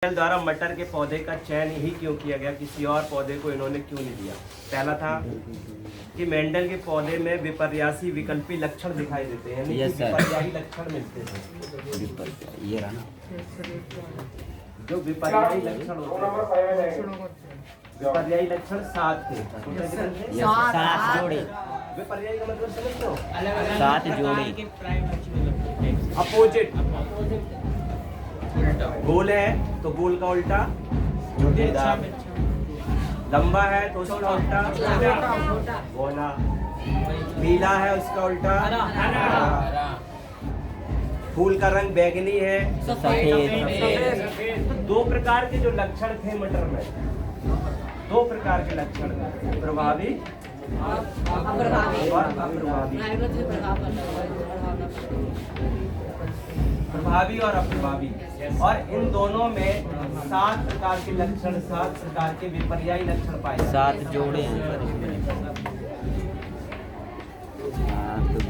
द्वारा मटर के पौधे का चयन ही क्यों किया गया, किसी और पौधे को इन्होंने क्यों नहीं दिया? पहला था कि मेंडल के पौधे में विपर्यासी विकल्पी लक्षण दिखाई देते हैं, यानी कि विपर्यायी लक्षण मिलते हैं। ये रहा ना, जो विपर्यायी लक्षण होते हैं, विपर्यायी लक्षण 7 थे। 7 जोड़े, विपर्यायी का मतलब समझते हो? 7 जोड़े। अपोजिट, गोल है तो गोल का उल्टा छोटेदार, लंबा है तो उसका उल्टा गोला, पीला है उसका उल्टा हरा, फूल का रंग बैंगनी है सफेद। 2 प्रकार के जो लक्षण थे मटर में, 2 प्रकार के लक्षण थे, प्रभावी और अप्रभावी। प्रभावी और अप्रभावी, और इन दोनों में 7 प्रकार के लक्षण, 7 प्रकार के विपर्यायी लक्षण पाए। 7 जोड़े हैं।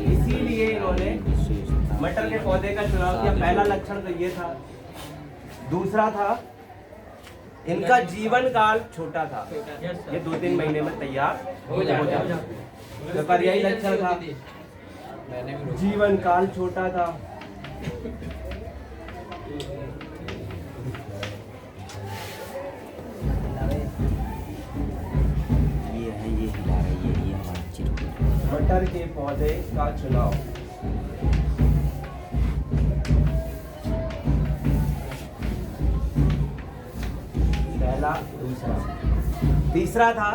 इसीलिए इन्होंने मटर के पौधे का चुनाव किया। पहला लक्षण तो ये था। दूसरा था इनका जीवन काल छोटा था, ये 2-3 महीने में तैयार हो जाता। विपर्यायी लक्षण था, जीवन काल छोटा था। ये हमारा चिरकुट। मटर के पौधे का चुनाव। पहला, दूसरा। तीसरा था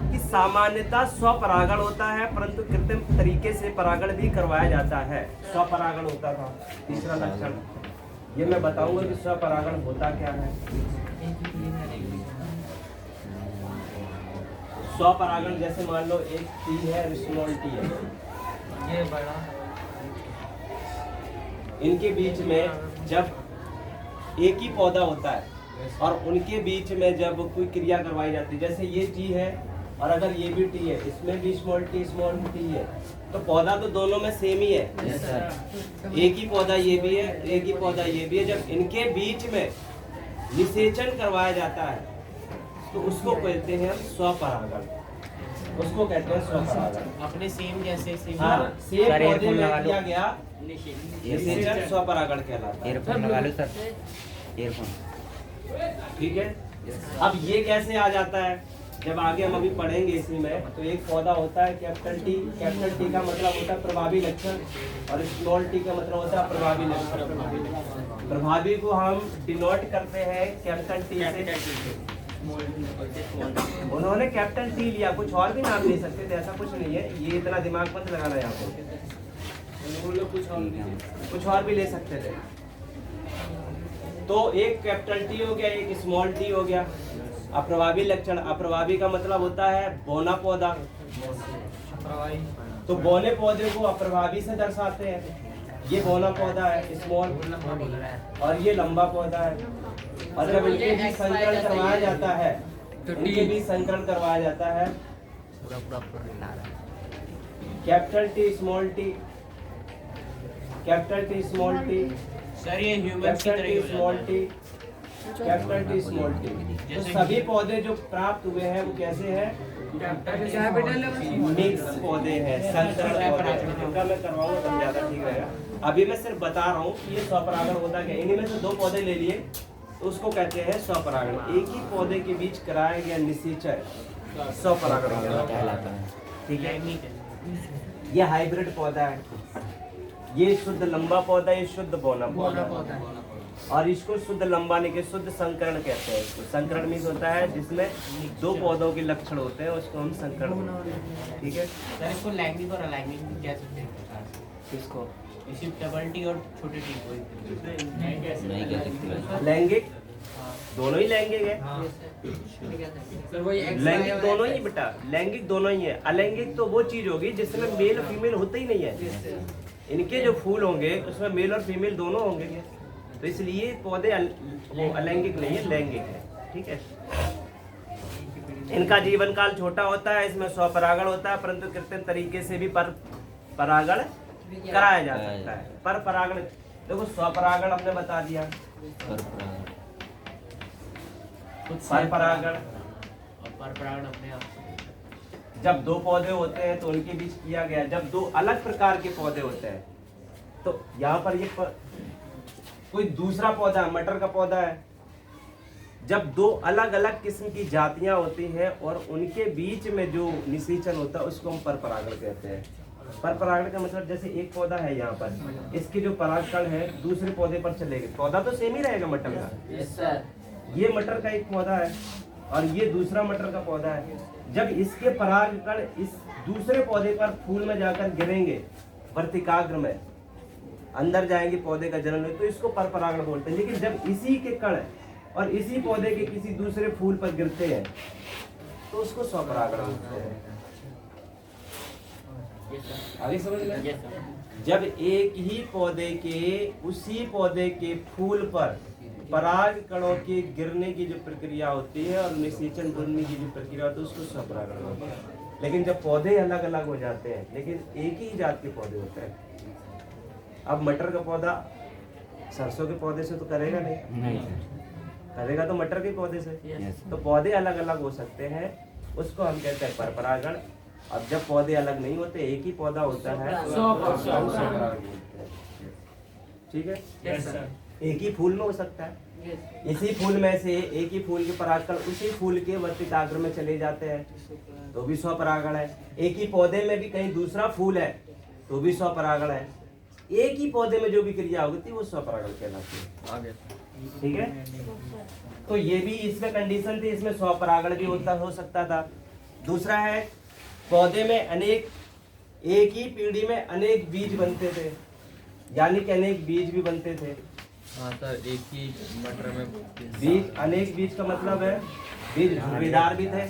कि सामान्यतः स्वपरागण होता है, परंतु कृत्रिम तरीके से परागण भी करवाया जाता है। स्वपरागण होता था तीसरा लक्षण। ये मैं बताऊंगा कि स्वपरागण होता क्या है। स्वपरागण जैसे मान लो एक टी है, स्मॉल टी है, ये बड़ा, इनके बीच में जब एक ही पौधा होता है और उनके बीच में जब कोई क्रिया करवाई जाती है, जैसे ये टी है और अगर ये भी टी है, इसमें भी स्मॉल टी है, तो पौधा तो दोनों में सेम ही है। एक ही पौधा ये भी है, एक ही पौधा ये भी है। जब इनके बीच में निषेचन करवाया जाता है तो उसको कहते हैं स्वपरागण। उसको कहते हैं स्वपरागण। अपने सेम जैसे सेम पौधे में किया गया निषेचन स्वपरागण कहलाता है। ईयरफोन लगा लो सर, ईयरफोन। ठीक है। अब ये कैसे आ जाता है, जब आगे हम अभी पढ़ेंगे इसी में, तो एक पौधा होता है कैपिटल टी। कैपिटल टी का मतलब होता है प्रभावी लक्षण, और स्मॉल टी का मतलब होता है अप्रभावी लक्षण। प्रभावी को हम डिनोट करते हैं कैपिटल टी से। उन्होंने कैपिटल टी लिया, कुछ और भी नाम ले सकते थे, ऐसा कुछ नहीं है। ये इतना दिमाग मत लगाना यहाँ पे, कुछ और भी ले सकते थे। तो एक कैपिटल टी हो गया, एक स्मॉल टी हो गया। अप्रभावी लक्षण, अप्रभावी का मतलब होता है बौना पौधा, तो बौने पौधे को अप्रभावी से दर्शाते हैं। ये बौना पौधा है स्मॉल, और ये लंबा पौधा है। और जब इनके भी संकरण करवाया जाता है, इनके भी संकरण करवाया जाता है, capital T small T, capital T small T, sir ये ह्यूमन की तरह ही हो small T, capital T small T. तो सभी पौधे जो प्राप्त हुए हैं वो कैसे हैं? मिक्स पौधे हैं, संकरण पौधे हैं। इनका मैं करवाऊंगा तो ज्यादा ठीक रहेगा। अभी मैं सिर्फ बता रहा हूँ कि ये स्वपरागण होता क्या। इन्हीं में से 2 पौधे ले लिए तो उसको कहते हैं स्वपरागण। एक ही पौधे के बीच कराया गया निषेचन स्वपरागण कहलाता है। ठीक है। ये हाइब्रिड पौधा है, ये शुद्ध लंबा पौधा, ये शुद्ध बौना पौधा, और इसको शुद्ध लंबा नहीं के शुद्ध संकरण कहते हैं। इसको संकरण मीन्स होता है जिसमें 2 पौधों के लक्षण होते हैं, उसको हम संकरण बोलते हैं। ठीक है। सर इसको लैंगिक और अलैंगिक भी कह सकते हैं। किसको? इसी डबल टी और छोटे टी को नहीं कह सकते। लैंगिक, दोनों ही लैंगिक है। लैंगिक दोनों ही बेटा, लैंगिक दोनों ही है। अलैंगिक तो वो चीज होगी जिसमें मेल और फीमेल होते ही नहीं है। इनके जो फूल होंगे उसमें मेल और फीमेल दोनों होंगे, तो इसलिए पौधे वो अलैंगिक नहीं है, लैंगिक है। ठीक है। इनका जीवन काल छोटा होता है, इसमें स्वपरागण होता है, परंतु कृत्रिम तरीके से भी परागण कराया जा सकता है। पर परागण देखो, स्वपरागण हमने बता दिया, पर परागण। और पर परागण अपने आप से। जब दो पौधे होते हैं तो उनके बीच किया गया, जब दो अलग प्रकार के पौधे होते हैं तो यहाँ पर ये कोई दूसरा पौधा, मटर का पौधा है, जब दो अलग अलग किस्म की जातियां होती हैं और उनके बीच में जो निषेचन होता है उसको हम पर परागण कहते हैं। पर परागण का मतलब जैसे एक पौधा है यहाँ पर, इसके जो परागकण है दूसरे पौधे पर चलेगा, पौधा तो सेम ही रहेगा मटर का। ये मटर का एक पौधा है और ये दूसरा मटर का पौधा है। जब इसके परागकण इस दूसरे पौधे पर फूल में जाकर गिरेंगे, वर्तिकाग्र में अंदर जाएंगे पौधे का जन्म में, तो इसको पर परागण बोलते हैं। लेकिन जब इसी के कण और इसी पौधे के किसी दूसरे फूल पर गिरते हैं तो उसको स्वपरागण बोलते हैं। आगे समझ में? जब एक ही पौधे के उसी पौधे के फूल पर पराग कणों के गिरने की जो प्रक्रिया होती है और निषेचन बनने की जो प्रक्रिया होती है उसको स्वपरागण बोलते हैं। लेकिन जब पौधे अलग अलग हो जाते हैं लेकिन एक ही जात के पौधे होते हैं, अब मटर का पौधा सरसों के पौधे से तो करेगा नहीं, करेगा तो मटर के पौधे से। तो पौधे अलग अलग हो सकते हैं, उसको हम कहते हैं पर परागण। अब जब पौधे अलग नहीं होते, एक ही पौधा होता है, ठीक है। एक ही फूल में हो सकता है, इसी फूल में से एक ही फूल के परागकण उसी फूल के वर्तिकाग्र में चले जाते हैं तो भी स्वपरागण है। एक ही पौधे में भी कहीं दूसरा फूल है तो भी स्वपरागण है। एक ही पौधे में जो भी क्रिया होती है वो स्वपरागण कहलाती है, ठीक है। तो ये भी इसमें कंडीशन थी, इसमें स्वपरागण भी हो सकता था। दूसरा है पौधे में अनेक, एक ही पीढ़ी में अनेक बीज बनते थे, यानी कि अनेक बीज भी बनते थे। हाँ सर, एक ही मटर में बीज, अनेक बीज का मतलब है बीज झुर्रीदार भी थे,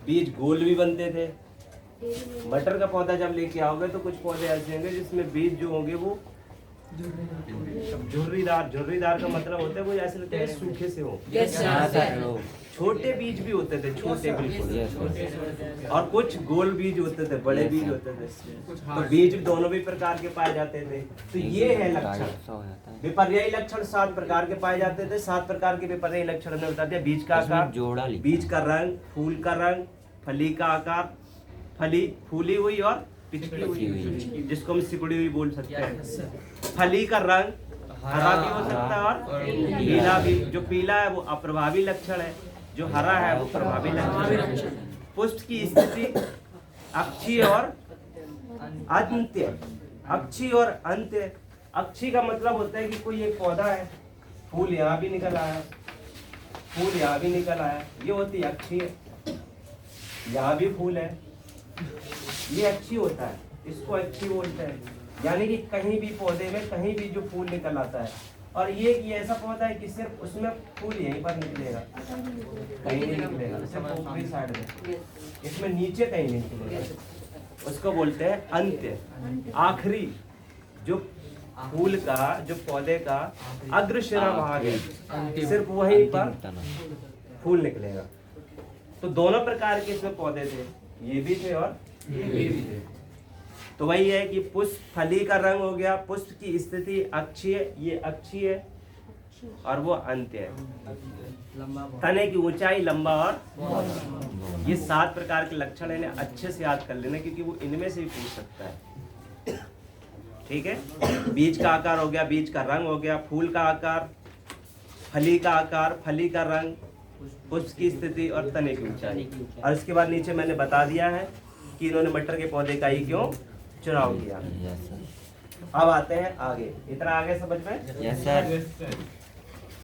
बीज गोल भी बनते थे। मटर का पौधा जब लेके आओगे तो कुछ पौधे ऐसे होंगे जिसमें बीज जो होंगे वो झुर्रीदार, झुर्रीदार का मतलब होता है वो ऐसे लगता है सूखे से हो। छोटे बीज भी होते थे, छोटे बिल्कुल, और कुछ गोल बीज होते थे, बड़े बीज होते थे। तो बीज दोनों भी प्रकार के पाए जाते थे। तो ये है लक्षण, विपर्ययी लक्षण 7 प्रकार के पाए जाते थे। 7 प्रकार के विपर्ययी लक्षण में बताते हैं बीज का आकार, बीज का रंग, फूल का रंग, फली का आकार, फली फूली हुई और पिचकी हुई, जिसको हम सिकुड़ी हुई बोल सकते हैं। फली का रंग हरा भी हो सकता है और पीला भी। जो पीला है वो अप्रभावी लक्षण है, जो हरा है वो प्रभावी लक्षण है। पुष्प की स्थिति अक्षीय और अंत्य, अक्षीय और अंत्य। अक्षीय का मतलब होता है कि कोई एक पौधा है, फूल यहाँ भी निकल आया, फूल यहाँ भी निकल आया, ये होती है अक्षीय। यहाँ भी फूल है, ये अक्षीय होता है, इसको अक्षीय बोलते हैं। यानी कि कहीं भी पौधे में कहीं भी जो फूल निकल आता है। और ये ऐसा पौधा है कि सिर्फ उसमें फूल यहीं पर निकलेगा, कहीं नहीं निकलेगा, सिर्फ ऊपरी साइड में, इसमें नीचे कहीं नहीं निकलेगा। उसको बोलते हैं अंत्य, आखिरी। जो फूल का, जो पौधे का अग्रशिरा भाग है, सिर्फ वहीं पर फूल निकलेगा। तो दोनों प्रकार के इसमें पौधे थे, ये भी थे और ये भी थे। तो वही है कि पुष्प, फली का रंग हो गया, पुष्प की स्थिति अक्षीय, ये अक्षीय और वो अंत्य है। तने की ऊंचाई, लंबा और ये 7 प्रकार के लक्षण है, अच्छे से याद कर लेना क्योंकि वो इनमें से भी पूछ सकता है, ठीक है। बीज का आकार हो गया, बीज का रंग हो गया, फूल का आकार, फली का आकार, फली का रंग, पुष्प की स्थिति और तने की ऊंचाई। और इसके बाद नीचे मैंने बता दिया है कि इन्होंने मटर के पौधे का ही क्यों चुनाव किया। अब आते हैं आगे, इतना आगे समझ में? Yes sir.